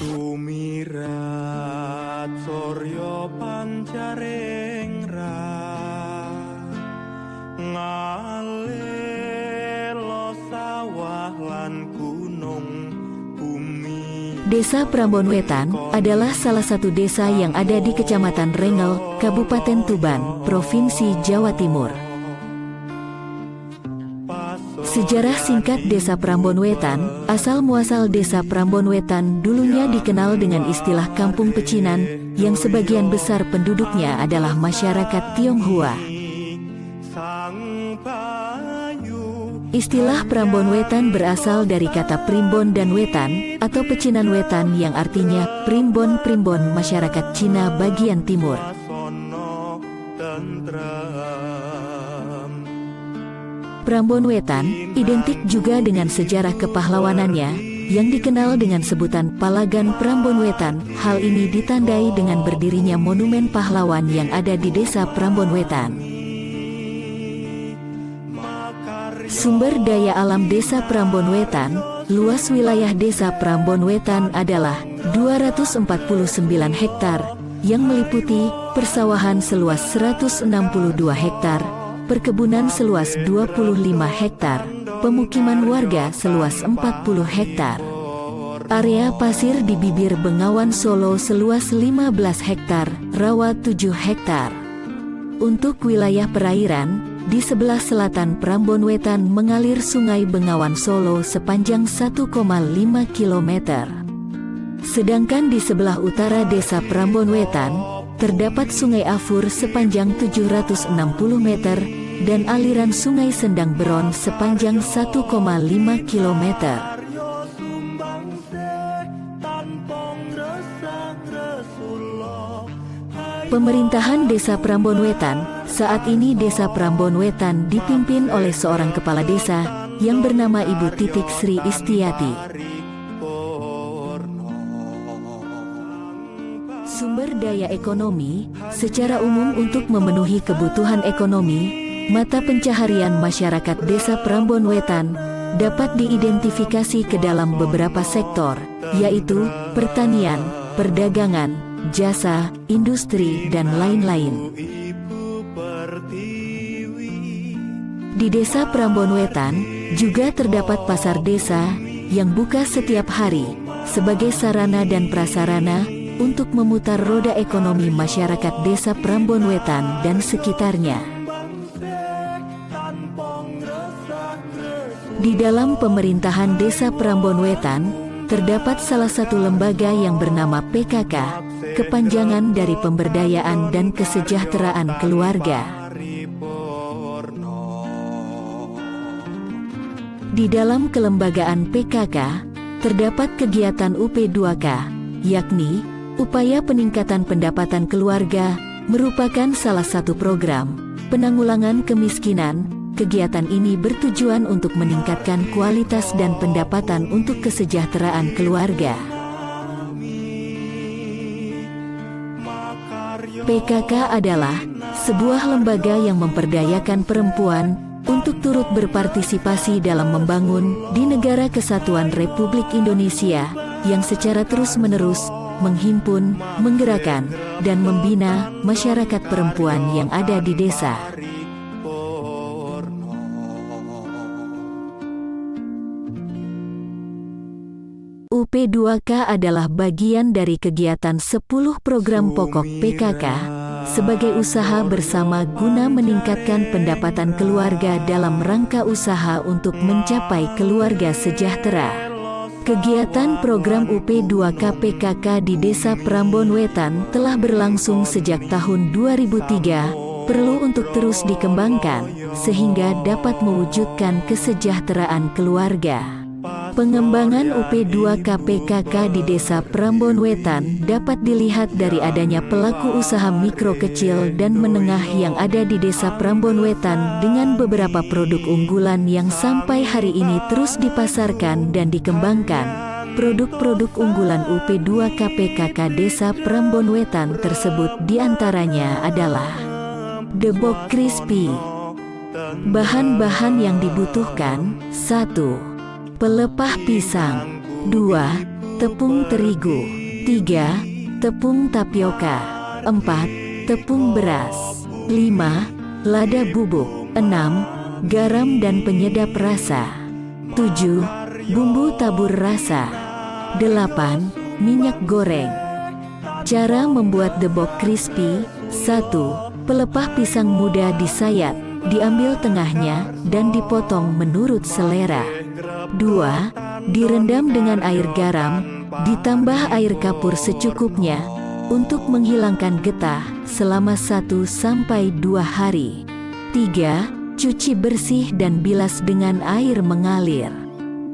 Tumirat Surya pancaring ngalelo sawah lan gunung bumi. Desa Prambon Wetan adalah salah satu desa yang ada di Kecamatan Rengel, Kabupaten Tuban, Provinsi Jawa Timur. Sejarah singkat Desa Prambon Wetan, asal-muasal Desa Prambon Wetan dulunya dikenal dengan istilah Kampung Pecinan, yang sebagian besar penduduknya adalah masyarakat Tionghoa. Istilah Prambon Wetan berasal dari kata primbon dan wetan, atau pecinan wetan yang artinya primbon-primbon masyarakat Cina bagian timur. Prambon Wetan identik juga dengan sejarah kepahlawanannya, yang dikenal dengan sebutan Palagan Prambon Wetan. Hal ini ditandai dengan berdirinya monumen pahlawan yang ada di Desa Prambon Wetan. Sumber daya alam Desa Prambon Wetan, luas wilayah Desa Prambon Wetan adalah 249 hektar, yang meliputi persawahan seluas 162 hektar, perkebunan seluas 25 hektar, pemukiman warga seluas 40 hektar. Area pasir di bibir Bengawan Solo seluas 15 hektar, rawa 7 hektar. Untuk wilayah perairan, di sebelah selatan Prambon Wetan mengalir Sungai Bengawan Solo sepanjang 1,5 km. Sedangkan di sebelah utara Desa Prambon Wetan, terdapat Sungai Afur sepanjang 760 meter, dan aliran Sungai Sendang Beron sepanjang 1,5 km. Pemerintahan Desa Prambon Wetan, saat ini Desa Prambon Wetan dipimpin oleh seorang kepala desa, yang bernama Ibu Titik Sri Istiati. Sumber daya ekonomi, secara umum untuk memenuhi kebutuhan ekonomi, mata pencaharian masyarakat Desa Prambon Wetan dapat diidentifikasi ke dalam beberapa sektor, yaitu pertanian, perdagangan, jasa, industri, dan lain-lain. Di Desa Prambon Wetan juga terdapat pasar desa yang buka setiap hari sebagai sarana dan prasarana untuk memutar roda ekonomi masyarakat Desa Prambon Wetan dan sekitarnya. Di dalam pemerintahan Desa Prambon Wetan, terdapat salah satu lembaga yang bernama PKK, kepanjangan dari Pemberdayaan dan Kesejahteraan Keluarga. Di dalam kelembagaan PKK, terdapat kegiatan UP2K, yakni upaya peningkatan pendapatan keluarga, merupakan salah satu program penanggulangan kemiskinan. Kegiatan ini bertujuan untuk meningkatkan kualitas dan pendapatan untuk kesejahteraan keluarga. PKK adalah sebuah lembaga yang memperdayakan perempuan untuk turut berpartisipasi dalam membangun di Negara Kesatuan Republik Indonesia, yang secara terus-menerus menghimpun, menggerakkan, dan membina masyarakat perempuan yang ada di desa. UP2K adalah bagian dari kegiatan 10 program pokok PKK sebagai usaha bersama guna meningkatkan pendapatan keluarga dalam rangka usaha untuk mencapai keluarga sejahtera. Kegiatan program UP2K PKK di Desa Prambon Wetan telah berlangsung sejak tahun 2003, perlu untuk terus dikembangkan, sehingga dapat mewujudkan kesejahteraan keluarga. Pengembangan UP2 KPKK di Desa Prambon Wetan dapat dilihat dari adanya pelaku usaha mikro kecil dan menengah yang ada di Desa Prambon Wetan dengan beberapa produk unggulan yang sampai hari ini terus dipasarkan dan dikembangkan. Produk-produk unggulan UP2 KPKK Desa Prambon Wetan tersebut diantaranya adalah Debok Crispy. Bahan-bahan yang dibutuhkan: 1. Pelepah pisang. 2. Tepung terigu. 3. Tepung tapioka. 4. Tepung beras. 5. Lada bubuk. 6. Garam dan penyedap rasa. 7. Bumbu tabur rasa. 8. Minyak goreng. Cara membuat debok crispy: 1. Pelepah pisang muda disayat, diambil tengahnya, dan dipotong menurut selera. 2. Direndam dengan air garam, ditambah air kapur secukupnya, untuk menghilangkan getah selama 1-2 hari. 3. Cuci bersih dan bilas dengan air mengalir.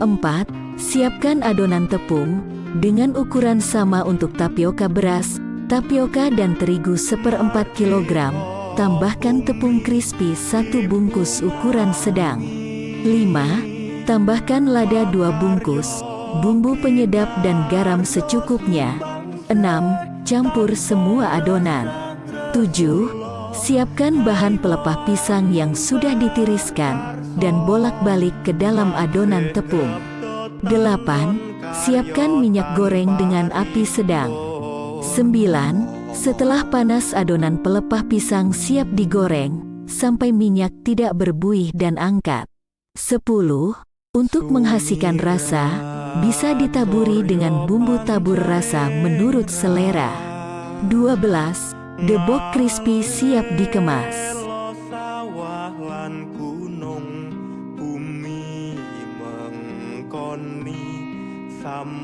4. Siapkan adonan tepung, dengan ukuran sama untuk tapioka beras, tapioka dan terigu 1/4 kg. Tambahkan tepung crispy 1 bungkus ukuran sedang. 5. Tambahkan lada 2 bungkus, bumbu penyedap dan garam secukupnya. 6. Campur semua adonan. 7. Siapkan bahan pelepah pisang yang sudah ditiriskan, dan bolak-balik ke dalam adonan tepung. 8. Siapkan minyak goreng dengan api sedang. 9. Setelah panas adonan pelepah pisang siap digoreng, sampai minyak tidak berbuih dan angkat. 10. Untuk menghasilkan rasa, bisa ditaburi dengan bumbu tabur rasa menurut selera. 12. Debok crispy siap dikemas.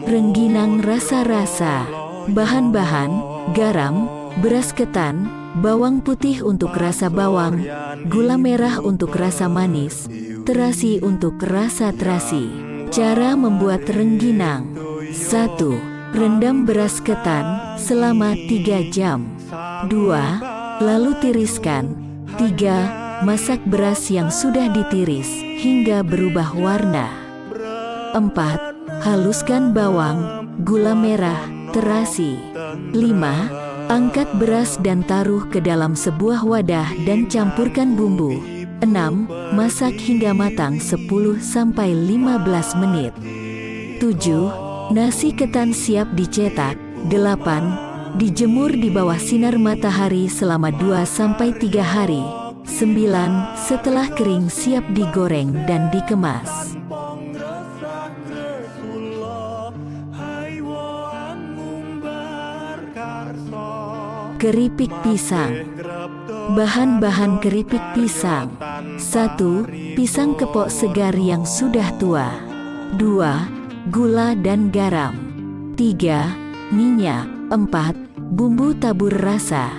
Rengginang rasa-rasa. Bahan-bahan: garam, beras ketan, bawang putih untuk rasa bawang, gula merah untuk rasa manis, terasi untuk rasa terasi. Cara membuat rengginang: 1. Rendam beras ketan selama 3 jam. 2. Lalu tiriskan. 3. Masak beras yang sudah ditiris hingga berubah warna. 4. Haluskan bawang, gula merah, terasi. 5. Angkat beras dan taruh ke dalam sebuah wadah dan campurkan bumbu. 6. Masak hingga matang 10-15 menit. 7. Nasi ketan siap dicetak. 8. Dijemur di bawah sinar matahari selama 2-3 hari. 9. Setelah kering siap digoreng dan dikemas. Keripik pisang. Bahan-bahan keripik pisang: 1. Pisang kepok segar yang sudah tua. 2. Gula dan garam. 3. Minyak. 4. Bumbu tabur rasa.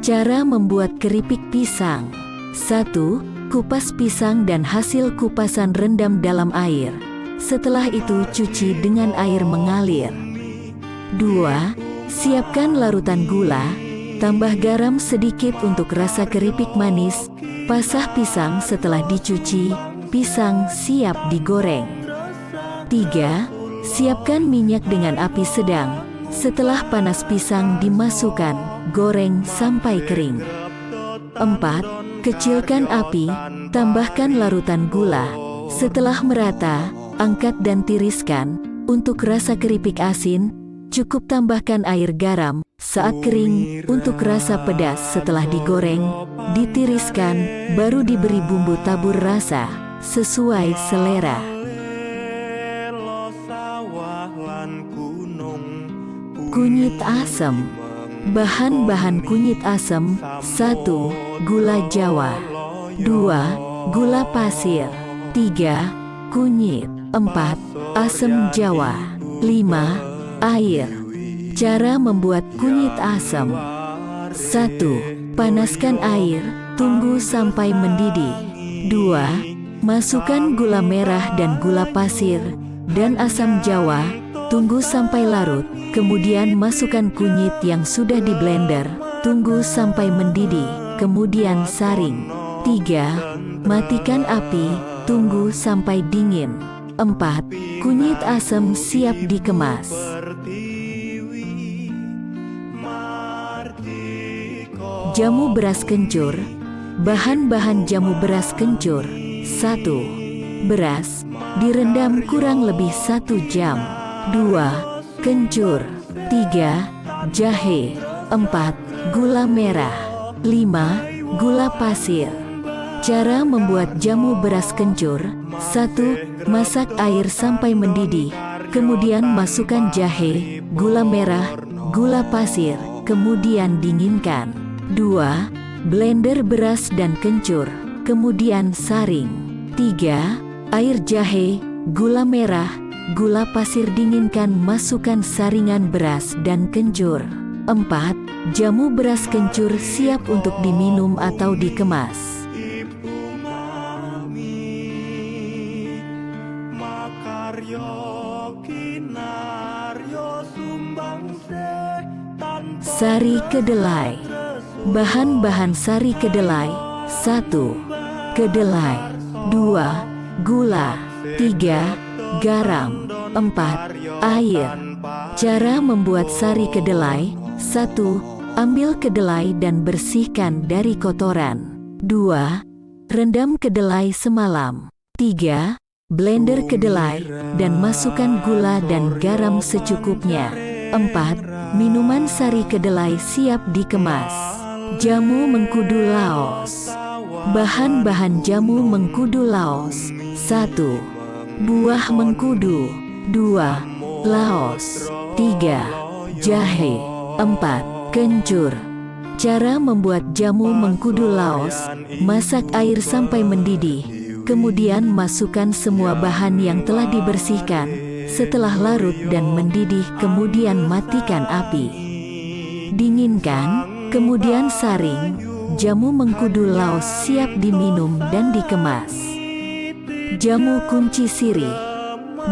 Cara membuat keripik pisang: 1. Kupas pisang dan hasil kupasan rendam dalam air. Setelah itu cuci dengan air mengalir. 2. Siapkan larutan gula, tambah garam sedikit untuk rasa keripik manis. Pasah pisang setelah dicuci, pisang siap digoreng. 3. Siapkan minyak dengan api sedang. Setelah panas pisang dimasukkan, goreng sampai kering. 4. Kecilkan api, tambahkan larutan gula. Setelah merata, angkat dan tiriskan. Untuk rasa keripik asin, cukup tambahkan air garam. Saat kering, untuk rasa pedas setelah digoreng, ditiriskan, baru diberi bumbu tabur rasa, sesuai selera. Kunyit asam. Bahan-bahan kunyit asam: 1. Gula Jawa. 2. Gula pasir. 3. Kunyit. 4. Asam Jawa. 5. Air. Cara membuat kunyit asam: 1. Panaskan air, tunggu sampai mendidih. 2. Masukkan gula merah dan gula pasir, dan asam jawa, tunggu sampai larut, kemudian masukkan kunyit yang sudah di blender, tunggu sampai mendidih, kemudian saring. 3. Matikan api, tunggu sampai dingin. 4. Kunyit asam siap dikemas. Jamu beras kencur. Bahan-bahan jamu beras kencur. 1. Beras, direndam kurang lebih 1 jam. 2. Kencur. 3. Jahe. 4. Gula merah. 5. Gula pasir. Cara membuat jamu beras kencur. 1. Masak air sampai mendidih. Kemudian masukkan jahe, gula merah, gula pasir, kemudian dinginkan. 2. Blender beras dan kencur, kemudian saring. 3. Air jahe, gula merah, gula pasir dinginkan, masukkan saringan beras dan kencur. 4. Jamu beras kencur siap untuk diminum atau dikemas. Sari kedelai. Bahan-bahan sari kedelai. 1. Kedelai. 2. Gula. 3. Garam. 4. Air. Cara membuat sari kedelai. 1. Ambil kedelai dan bersihkan dari kotoran. 2. Rendam kedelai semalam. 3. Blender kedelai dan masukkan gula dan garam secukupnya. 4. Minuman sari kedelai siap dikemas. Jamu mengkudu Laos. Bahan-bahan jamu mengkudu Laos. 1. Buah mengkudu. 2. Laos. 3. Jahe. 4. Kencur. Cara membuat jamu mengkudu Laos. Masak air sampai mendidih. Kemudian masukkan semua bahan yang telah dibersihkan. Setelah larut dan mendidih, kemudian matikan api. Dinginkan, kemudian saring. Jamu mengkudu Laos siap diminum dan dikemas. Jamu kunci sirih.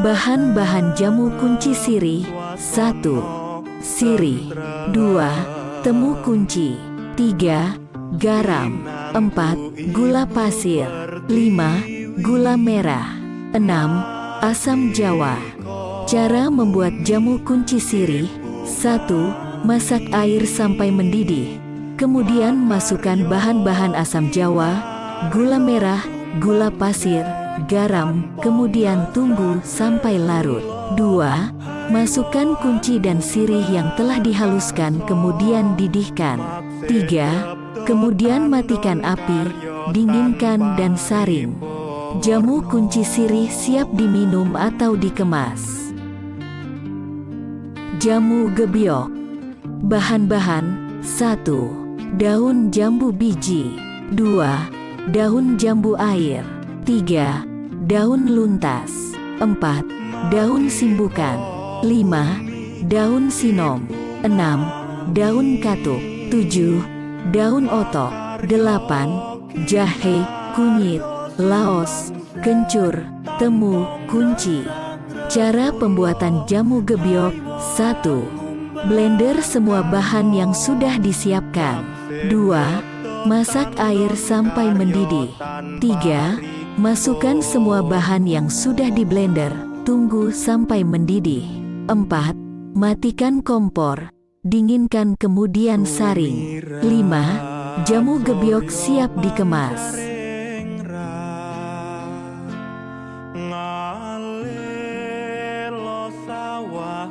Bahan-bahan jamu kunci sirih. 1. Sirih. 2. Temu kunci. 3. Garam. 4. Gula pasir. 5. Gula merah. 6. Asam jawa. Cara membuat jamu kunci sirih. 1. Masak air sampai mendidih. Kemudian masukkan bahan-bahan asam jawa, gula merah, gula pasir, garam, kemudian tunggu sampai larut. 2. Masukkan kunci dan sirih yang telah dihaluskan, kemudian didihkan. 3. Kemudian matikan api, dinginkan dan saring. Jamu kunci sirih siap diminum atau dikemas. Jamu gebyok. Bahan-bahan. 1. Daun jambu biji. 2. Daun jambu air. 3. Daun luntas. 4. Daun simbukan. 5. Daun sinom. 6. Daun katuk. 7. Daun otok. 8. Jahe, kunyit, Laos, kencur, temu, kunci. Cara pembuatan jamu gebyok. 1. Blender semua bahan yang sudah disiapkan. 2. Masak air sampai mendidih. 3. Masukkan semua bahan yang sudah di blender, tunggu sampai mendidih. 4. Matikan kompor, dinginkan kemudian saring. 5. Jamu gebyok siap dikemas.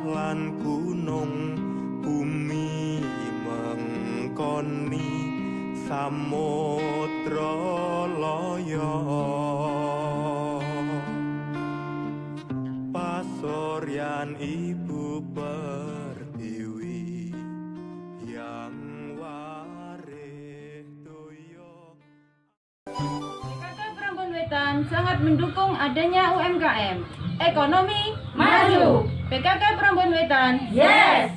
Lan gunung bumi mengkoni samudra loyo pasuryan ibu pertiwi yang wareh doyo. PKK Prambon Wetan sangat mendukung adanya UMKM. Ekonomi maju. PKK Prambon Wetan, yes!